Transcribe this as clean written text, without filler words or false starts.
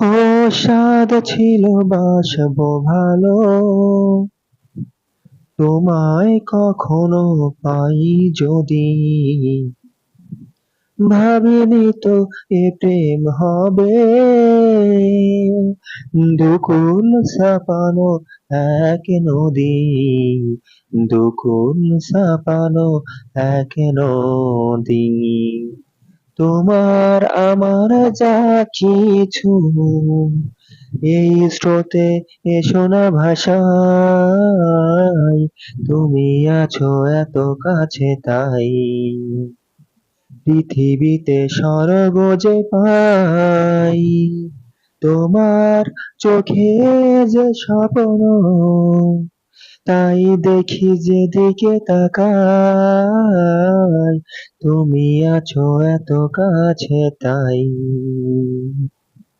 ও সাদ ছিল বাসবো ভালো, তোমায় কখনো পাই যদি। ভাবিনি তো এ প্রেম হবে, দুকুল ছাপানো এক নদী, দুকুল ছাপানো এক নদী। তোমার আমার যা কিছু এই স্রোতে এসো না ভাষায়, তুমি আছো এত কাছে তাই পৃথিবীতে স্বর্গ যে পাই। তোমার চোখে যে স্বপ্ন, তাই দেখি যেদিকে তাকাই, তুমি আছো এত কাছে তাই।